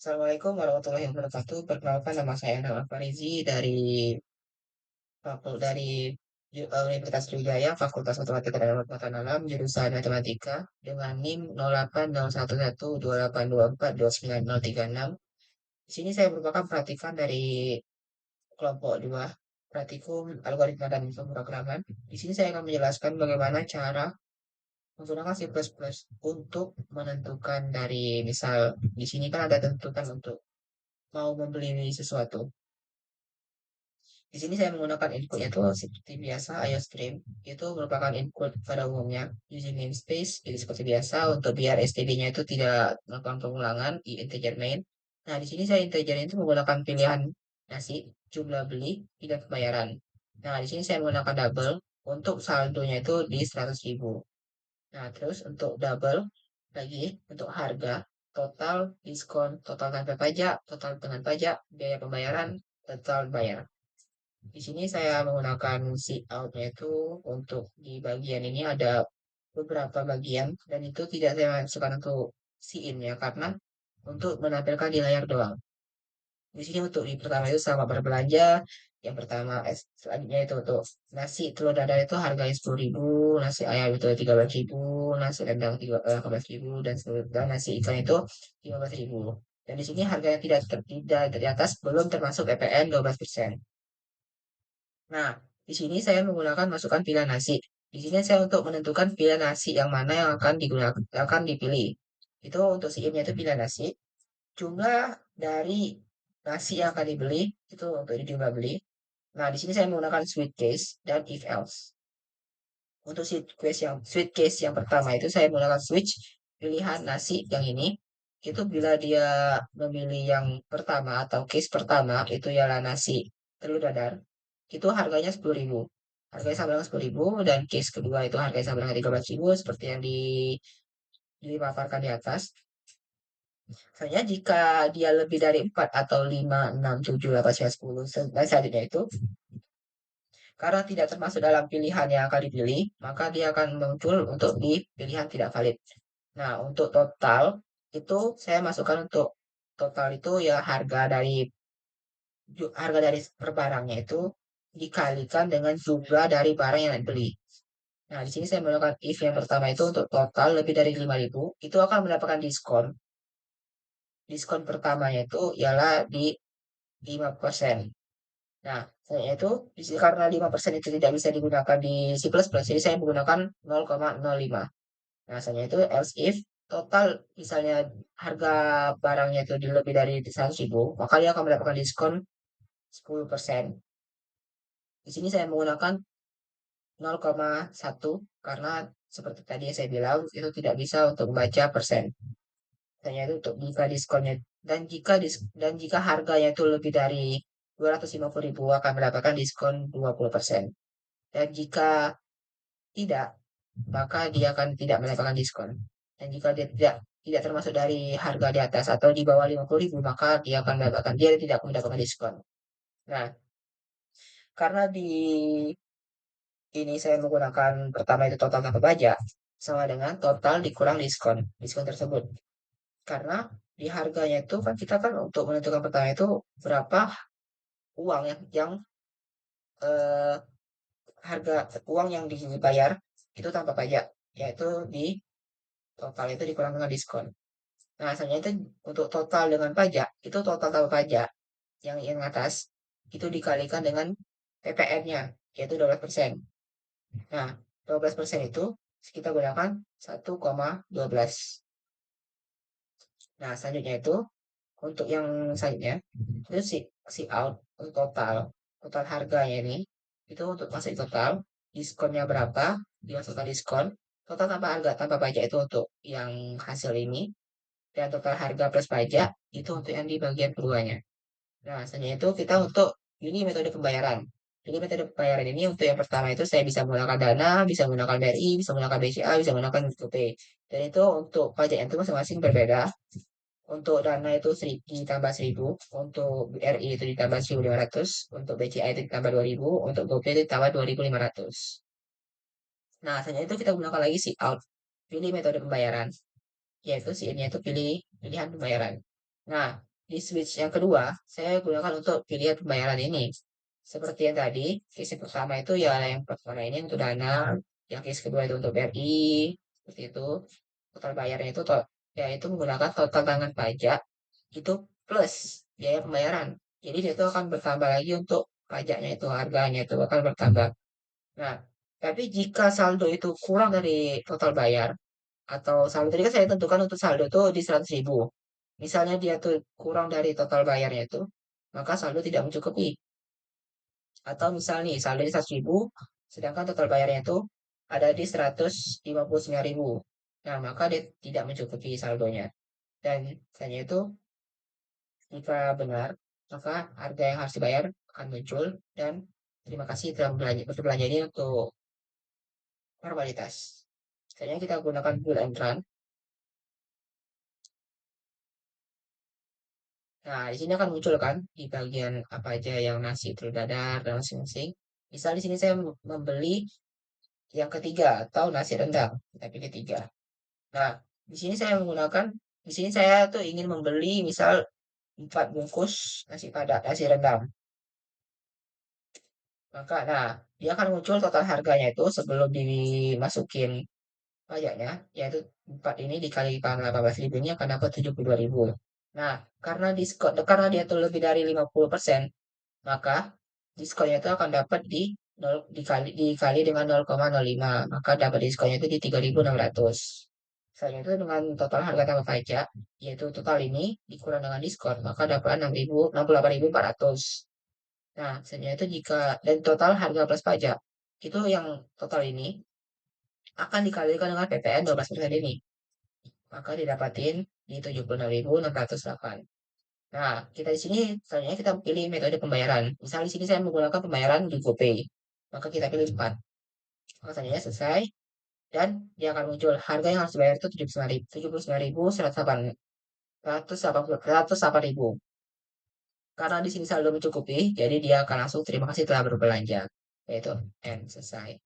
Assalamualaikum warahmatullahi wabarakatuh. Perkenalkan nama saya Anwar Farizi dari Universitas Sriwijaya, Fakultas Matematika dan Ilmu Alam, jurusan Matematika dengan NIM 08011282429036. Di sini saya merupakan praktikan dari kelompok 2, praktikum algoritma dan pemrograman. Di sini saya akan menjelaskan bagaimana cara menggunakan C++ untuk menentukan dari misal di sini kan ada tentukan untuk mau membeli sesuatu. Di sini saya menggunakan inputnya itu seperti biasa IOStream. Itu merupakan input pada umumnya using namespace. Jadi seperti biasa untuk biar std-nya itu tidak melakukan pengulangan di integer main. Nah, di sini saya integer itu menggunakan pilihan nasi, jumlah beli, tidak pembayaran. Nah, di sini saya menggunakan double untuk saldonya itu di 100.000. Nah, terus untuk double lagi untuk harga, total, diskon, total tanpa pajak, total dengan pajak, biaya pembayaran, total bayar. Di sini saya menggunakan si out-nya itu untuk di bagian ini ada beberapa bagian dan itu tidak saya masukkan untuk si in-nya karena untuk menampilkan di layar doang. Di sini untuk di pertama itu sama berbelanja. Yang pertama, selanjutnya itu untuk nasi telur dadar itu harganya 10.000, nasi ayam itu 13.000, nasi rendang 18.000 dan dan nasi ikan itu 15.000. Dan di sini harganya tidak di atas belum termasuk PPN 12%. Nah, di sini saya menggunakan masukan pilihan nasi. Di sini saya untuk menentukan pilihan nasi yang mana yang akan digunakan, akan dipilih. Itu untuk si nya itu pilihan nasi. Jumlah dari nasi yang akan dibeli itu untuk di jumlah beli. Nah, di sini saya menggunakan switch case dan if else. Untuk switch case yang pertama itu saya menggunakan switch pilihan nasi yang ini. Itu bila dia memilih yang pertama atau case pertama itu ialah nasi telur dadar. Itu harganya 10.000. Harganya sama dengan 10.000 dan case kedua itu harganya sama dengan 13.000 seperti yang dipaparkan di atas. Misalnya jika dia lebih dari 4 atau 5, 6, 7, 8, 9, 10 dan selanjutnya itu karena tidak termasuk dalam pilihan yang akan dipilih, maka dia akan muncul untuk di pilihan tidak valid. Nah, untuk total itu saya masukkan untuk total itu ya harga dari per barangnya itu dikalikan dengan jumlah dari barang yang dibeli. Nah, di sini saya melakukan if yang pertama itu untuk total lebih dari 5.000 itu akan mendapatkan diskon. Diskon pertamanya itu ialah di 5%. Nah, saya itu karena 5% itu tidak bisa digunakan di C++, jadi saya menggunakan 0,05. Nah, saya itu else if total misalnya harga barangnya itu lebih dari 100.000, maka dia akan mendapatkan diskon 10%. Di sini saya menggunakan 0,1 karena seperti tadi yang saya bilang itu tidak bisa untuk membaca persen. Hanya itu untuk jika diskonnya dan jika harganya itu lebih dari 250.000 akan mendapatkan diskon 20%. Dan jika tidak, maka dia akan tidak mendapatkan diskon. Dan jika dia tidak termasuk dari harga di atas atau di bawah 50.000, maka dia tidak akan mendapatkan diskon. Nah, karena di ini saya menggunakan pertama itu total tanpa pajak sama dengan total dikurang diskon tersebut. Karena di harganya itu kan kita kan untuk menentukan pertama itu berapa uang yang eh, harga uang yang dibayar itu tanpa pajak, yaitu di total itu dikurang dengan diskon. Nah, asalnya itu untuk total dengan pajak, itu total tanpa pajak yang atas itu dikalikan dengan PPN-nya, yaitu 12%. Nah, 12% itu kita gunakan 1,12. Nah, selanjutnya itu untuk yang selanjutnya itu si out untuk total harganya ini itu untuk masuk total diskonnya berapa dimasukkan diskon total tanpa harga tanpa pajak itu untuk yang hasil ini dan total harga plus pajak itu untuk yang di bagian keduanya. Nah, selanjutnya itu kita untuk ini metode pembayaran. Jadi metode pembayaran ini untuk yang pertama itu saya bisa menggunakan Dana, bisa menggunakan BRI, bisa menggunakan BCA, bisa menggunakan GoPay. Dan itu untuk pajaknya itu masing-masing berbeda. Untuk Dana itu ditambah 1.000, untuk BRI itu ditambah 1.500, untuk BCA itu ditambah 2.000, untuk GoPay itu ditambah 2.500. Nah, selanjutnya itu kita gunakan lagi si out. Pilih metode pembayaran, yaitu si ini itu pilih pilihan pembayaran. Nah, Di switch yang kedua, saya gunakan untuk pilihan pembayaran ini. Seperti yang tadi, case yang pertama itu ya yang pertama ini untuk dana, yang case kedua itu untuk BRI, seperti itu. Total bayarnya itu ya itu menggunakan total tanggal pajak itu plus biaya pembayaran. Jadi dia itu akan bertambah lagi untuk pajaknya itu harganya itu akan bertambah. Nah, tapi jika saldo itu kurang dari total bayar atau saldo tadi kan saya tentukan untuk saldo itu di 100.000. Misalnya dia tuh kurang dari total bayarnya itu, maka saldo tidak mencukupi. Atau misal nih saldonya 100.000, sedangkan total bayarnya itu ada di 159.000. Nah, maka dia tidak mencukupi saldonya. Dan misalnya itu jika benar, maka harga yang harus dibayar akan muncul dan terima kasih telah berbelanja ini untuk formalitas. Misalnya kita gunakan bull and run. Nah, di sini akan muncul kan di bagian apa aja yang nasi telur dadar dan masing-masing. Misal di sini saya membeli yang ketiga atau nasi rendang, tapi ketiga. Nah, di sini saya menggunakan, di sini saya tuh ingin membeli misal 4 bungkus nasi padang, nasi rendang. Maka, nah, dia akan muncul total harganya itu sebelum dimasukin pajaknya, yaitu 4 ini dikalikan 18.000 ini akan dapat 72.000. Nah, karena diskon, karena dia tuh lebih dari 50%, maka diskonnya itu akan dapat di 0, dikali dengan 0,05, maka dapat diskonnya itu di 3.600. Misalnya itu dengan total harga tanpa pajak, yaitu total ini dikurang dengan diskon, maka dapat 68.400. Nah, misalnya itu jika dan total harga plus pajak, itu yang total ini akan dikalikan dengan PPN 12% ini, maka didapatin di 76.608. Nah, kita di sini selanjutnya kita pilih metode pembayaran. Misal di sini saya menggunakan pembayaran di GoPay. Maka kita pilih 4. Maka selanjutnya selesai dan dia akan muncul harga yang harus dibayar itu 79.108 ribu. Karena di sini saldo mencukupi, jadi dia akan langsung terima kasih telah berbelanja. Yaitu N selesai.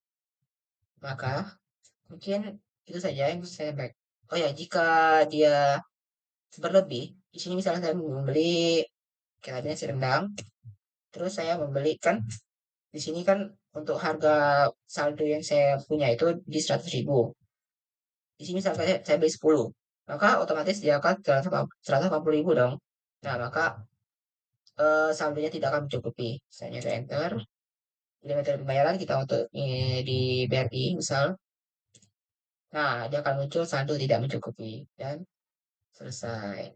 Maka mungkin itu saja yang bisa saya sampaikan. Oh ya, jika dia berlebih, di sini misalnya saya membeli kita nasi rendang, terus saya membelikan di sini kan untuk harga saldo yang saya punya itu di 100.000. Di sini misalkan saya beli 10, maka otomatis dia akan 180.000 dong. Nah, maka saldonya tidak akan mencukupi. Misalnya saya enter, pilih metode pembayaran kita untuk di BRI misal. Nah, dia akan muncul saldo tidak mencukupi dan selesai.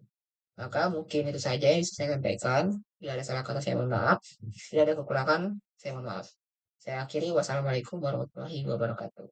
Maka mungkin itu saja yang bisa saya sampaikan. Bila ada salah kata saya mohon maaf. Bila ada kekurangan saya mohon maaf. Saya akhiri. Wassalamualaikum warahmatullahi wabarakatuh.